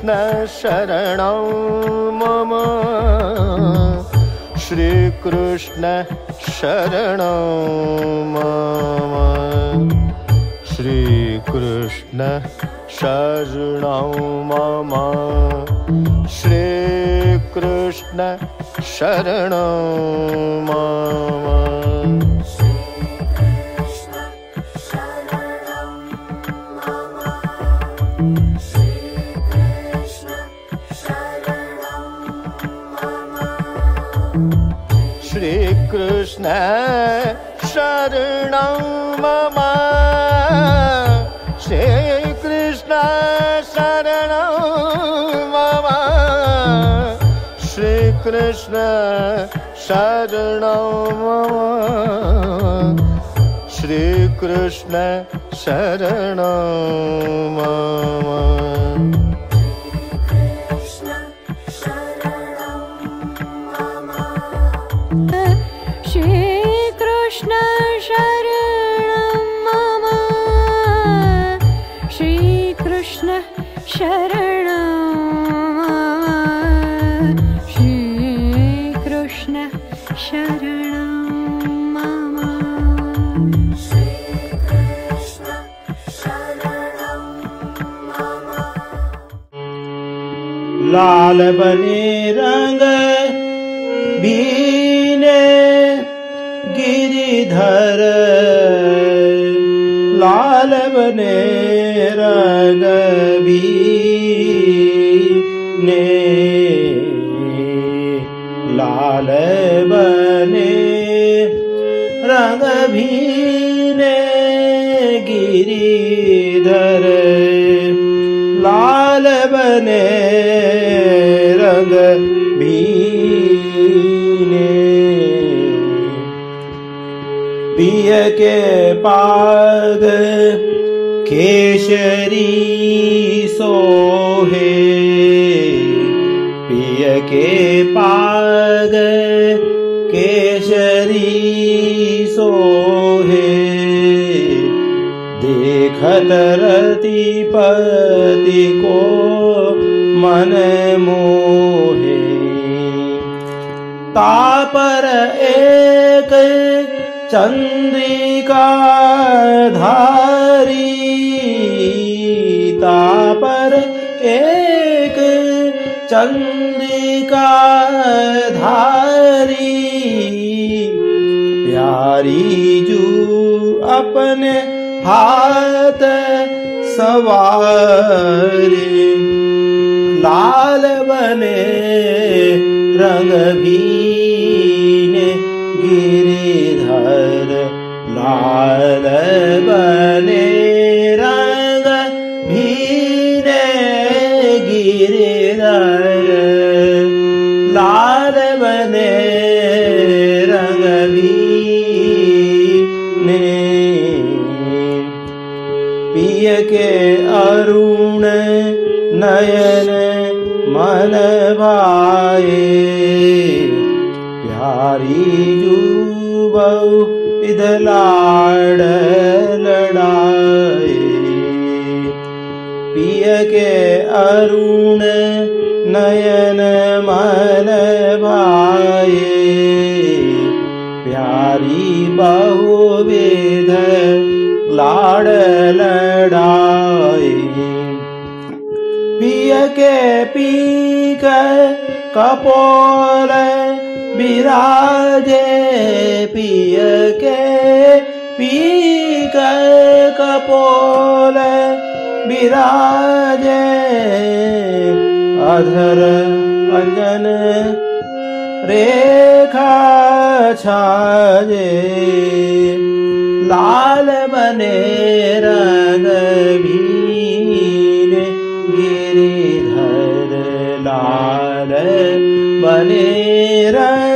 कृष्ण शरणं मम श्री कृष्ण शरणं मम श्री कृष्ण शरणं मम श्री कृष्ण शरणं मम श्री कृष्ण शरणं मम श्री कृष्ण शरणं मम श्री कृष्ण शरणं मम श्री कृष्ण शरणं मम श्री कृष्ण शरणं मम श्री कृष्ण शरणं मम श्री कृष्ण शरणं मम लाल बने रंग बीने गिरिधर लाल बने रंग बीने लाल बने रंग भीने गिरिधर लाल बने रंग भीने पिय के पाग केशरी सोहे पिय के पाग केशरी सोहे देखत रतिपति को मन मोहे तापर एक चंद्रिका धारी तापर एक चंद्रिका धारी प्यारी जू अपने हाथ सवारी लाल बने रंग भीने गिरिधर लाल बने रंग भीने गिरिधर लाल बने रंग भीने पिय के अरुण नयन मन भाए प्यारी जुबऊ इध लाड लड़ाए पिय के अरुण नयन मन भाए प्यारी बहुविध लाड लड़ाए पिय के पीक कपोल विराजे पिय के पीक कपोल विराजे अधर अंजन रेखा छाजे लाल बने रंग भीने गिरिधर लाल बने रंग